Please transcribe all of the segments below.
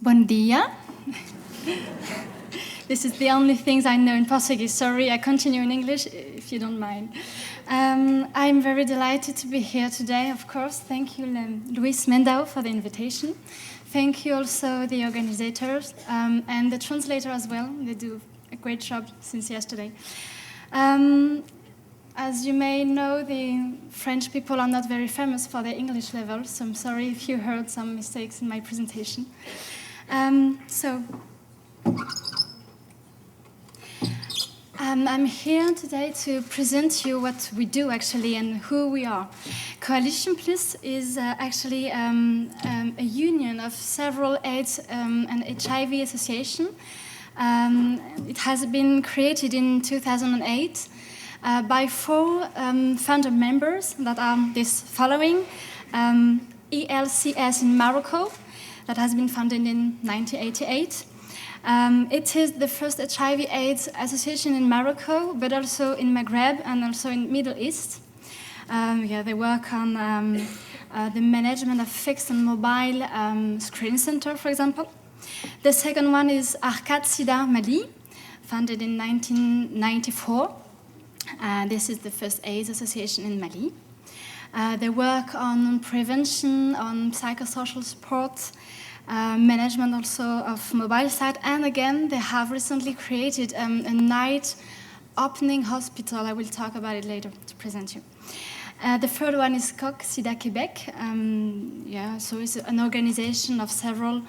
Bom dia. This is the only things I know in Portuguese. Sorry, I continue in English if you don't mind. I'm very delighted to be here today, of course. Thank you, Luis Mendao, for the invitation. Thank you also the organizers and the translator as well. They do a great job since yesterday. As you may know, the French people are not very famous for their English level, so I'm sorry if you heard some mistakes in my presentation. I'm here today to present you what we do actually and who we are. Coalition Plus is actually a union of several AIDS and HIV associations. It has been created in 2008 by 4 founder members that are this following. ELCS in Morocco, that has been founded in 1988. It is the first HIV/AIDS association in Morocco, but also in Maghreb and also in Middle East. They work on the management of fixed and mobile screening center, for example. The second one is Aceda Mali, founded in 1994. This is the first AIDS association in Mali. They work on prevention, on psychosocial support, management also of mobile site, and again, they have recently created a night opening hospital. I will talk about it later to present you. The third one is COC-SIDA Quebec. So it's an organization of several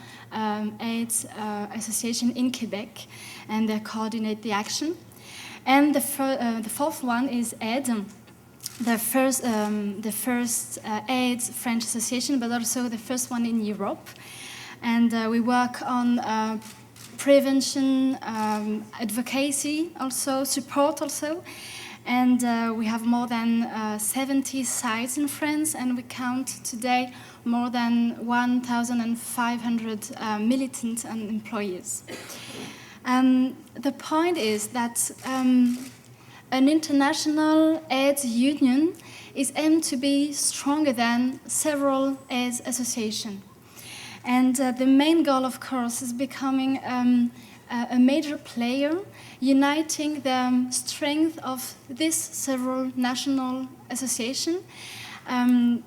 AIDS associations in Quebec, and they coordinate the action. And the fourth one is AIDS, the first AIDS French association, but also the first one in Europe. And we work on prevention, advocacy, also support also. And we have more than 70 sites in France, and we count today more than 1,500 militants and employees. The point is that an international AIDS union is aimed to be stronger than several AIDS associations. And the main goal, of course, is becoming a major player, uniting the strength of these several national associations. And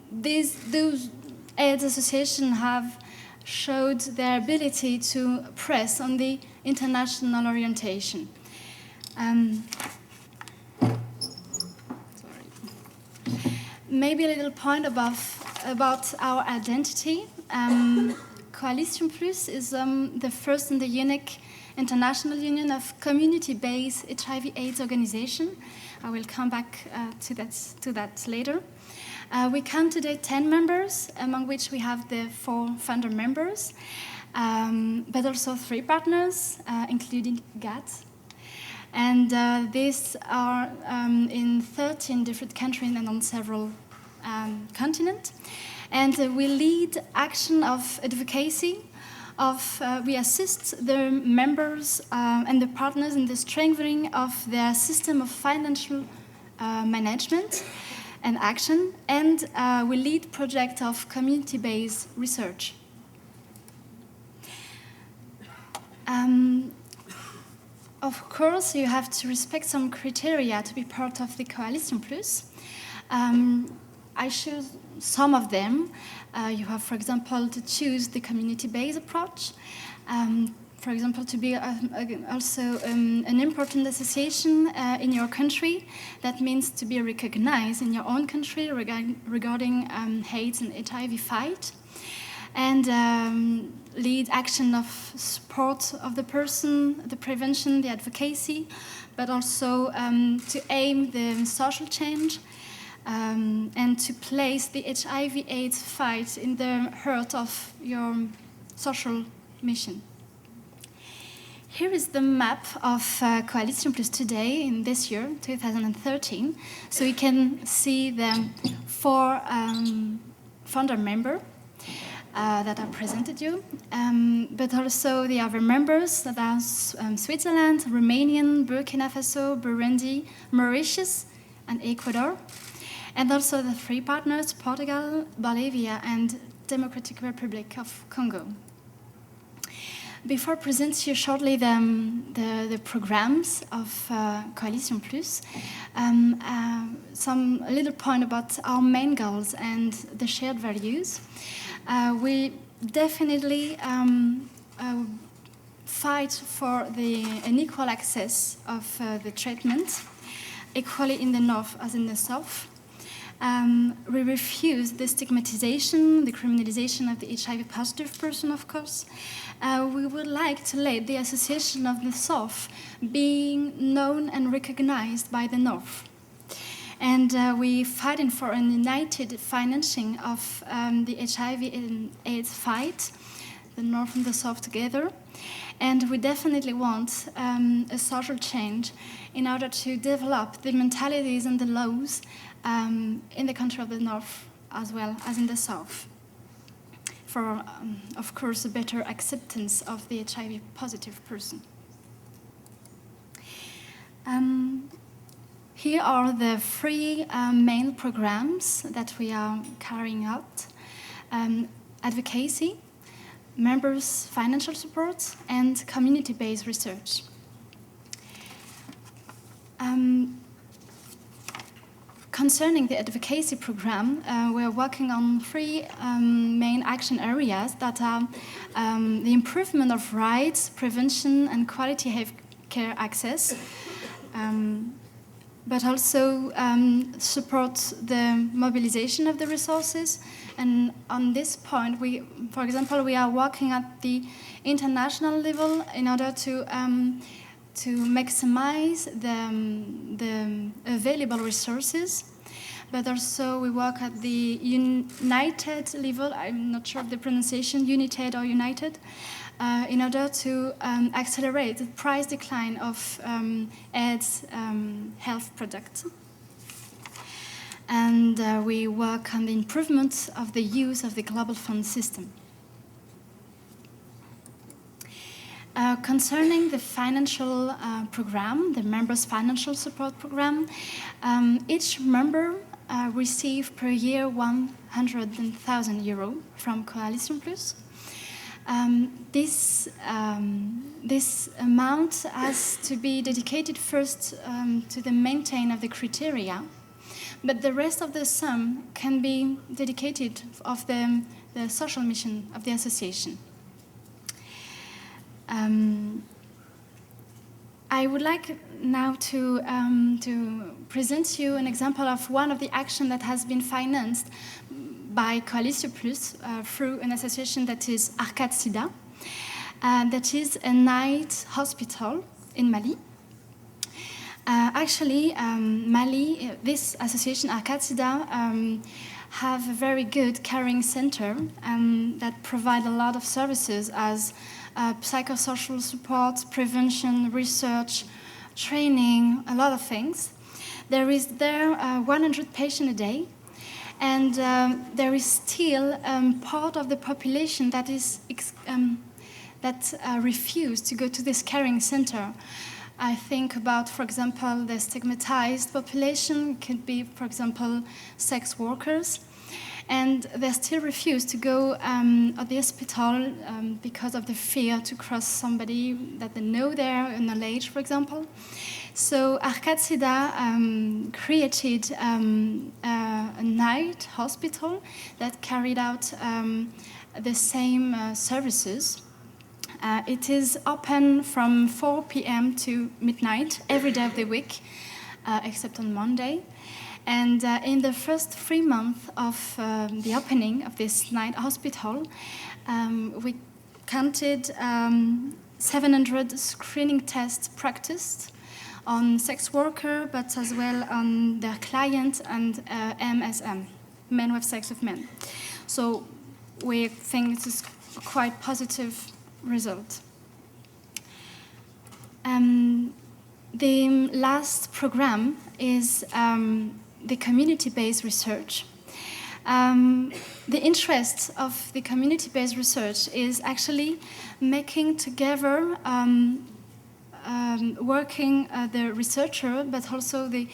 those AIDS associations have showed their ability to press on the international orientation. Maybe a little point about our identity. Coalition Plus is the first and the unique international union of community-based HIV/AIDS organization. I will come back to that later. We count today 10 members, among which we have the 4 founder members, but also 3 partners, including GATT. And these are in 13 different countries and on several continents. And we lead action of advocacy. We assist the members and the partners in the strengthening of their system of financial management and action. And we lead projects of community-based research. Of course, you have to respect some criteria to be part of the Coalition Plus. I choose some of them. You have, for example, to choose the community-based approach. For example, to be also an important association in your country. That means to be recognized in your own country regarding AIDS and HIV fight. And lead action of support of the person, the prevention, the advocacy, but also to aim the social change and to place the HIV/AIDS fight in the heart of your social mission. Here is the map of Coalition Plus today in this year, 2013. So you can see the 4 founder members that I presented you, but also the other members that are Switzerland, Romanian, Burkina Faso, Burundi, Mauritius, and Ecuador. And also the 3 partners, Portugal, Bolivia, and Democratic Republic of Congo. Before presenting you shortly the programs of Coalition Plus, a little point about our main goals and the shared values. We definitely fight for an equal access of the treatment, equally in the north as in the south. We refuse the stigmatization, the criminalization of the HIV positive person, of course. We would like to let the Association of the South being known and recognized by the North. And we're fighting for a united financing of the HIV and AIDS fight, the North and the South together. And we definitely want a social change in order to develop the mentalities and the laws in the country of the North as well as in the South, for, of course, a better acceptance of the HIV positive person. Here are the three main programs that we are carrying out: advocacy, members' financial support, and community-based research. Concerning the advocacy program, we're working on three main action areas that are the improvement of rights, prevention, and quality health care access, but also support the mobilization of the resources. And on this point, for example, we are working at the international level in order to maximize the available resources, but also we work at the united level, I'm not sure of the pronunciation, united or united, in order to accelerate the price decline of AIDS health products. And we work on the improvement of the use of the Global Fund system. Concerning the financial program, the members' financial support program, each member receives per year 100,000 euro from Coalition Plus. This amount has to be dedicated first to the maintenance of the criteria, but the rest of the sum can be dedicated of the social mission of the association. I would like now to present you an example of one of the actions that has been financed by Coalition Plus through an association that is Aceda, that is a night hospital in Mali. Mali, this association Aceda have a very good caring center that provide a lot of services as psychosocial support, prevention, research, training, a lot of things. There is 100 patients a day, and there is still part of the population that is refuse to go to this caring center. I think about, for example, the stigmatized population, could be, for example, sex workers. And they still refuse to go at the hospital because of the fear to cross somebody that they know there in knowledge, for example. So Aceda created a night hospital that carried out the same services. It is open from 4 p.m. to midnight every day of the week, except on Monday. And in the first 3 months of the opening of this night hospital, we counted 700 screening tests practiced on sex worker, but as well on their client and MSM, men with sex with men. So we think it is a quite positive result. The last program is the community-based research. The interest of the community-based research is actually making together working the researcher, but also the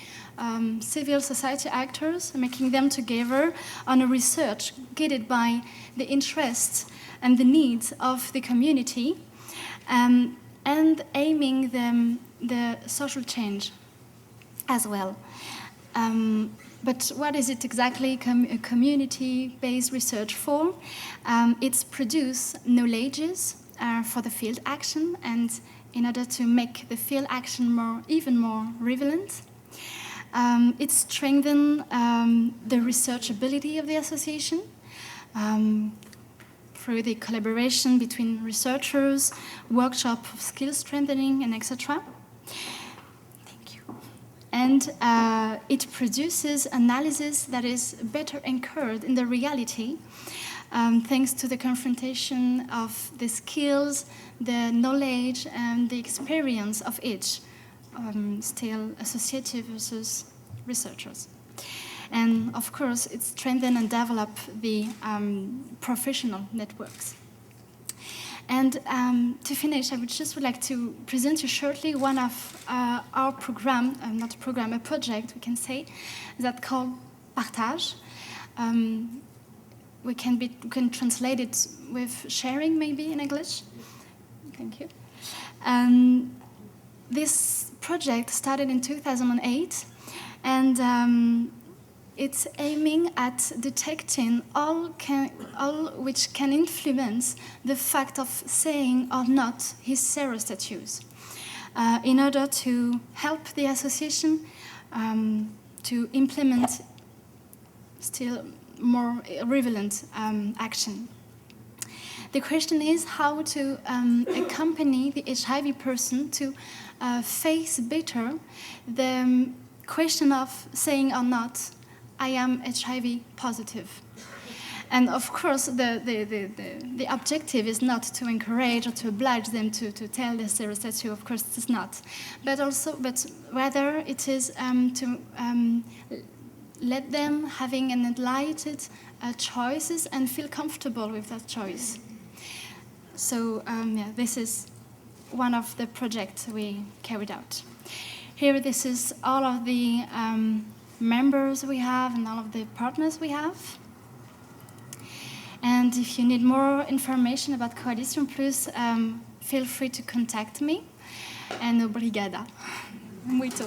civil society actors, making them together on a research guided by the interests and the needs of the community, and aiming the social change as well. But what is it exactly community-based research for? It's produce knowledges for the field action, and in order to make the field action even more relevant. It strengthens the research ability of the association through the collaboration between researchers, workshop of skill strengthening, and etc. And it produces analysis that is better anchored in the reality, thanks to the confrontation of the skills, the knowledge, and the experience of each, still associative versus researchers. And of course, it strengthens and develops the professional networks. And to finish, I would like to present you shortly one of our program, not a program, a project, we can say, that called Partage. We can translate it with sharing, maybe, in English. Thank you. This project started in 2008, and it's aiming at detecting all which can influence the fact of saying or not his serostatus, in order to help the association to implement still more relevant action. The question is how to accompany the HIV person to face better the question of saying or not, I am HIV positive. And of course, the objective is not to encourage or to oblige them to tell their serostatus. Of course, it's not. But rather it is to let them having an enlightened choices and feel comfortable with that choice. So this is one of the projects we carried out. Here, this is all of the members we have and all of the partners we have. And if you need more information about Coalition Plus, feel free to contact me. And obrigada. Muito.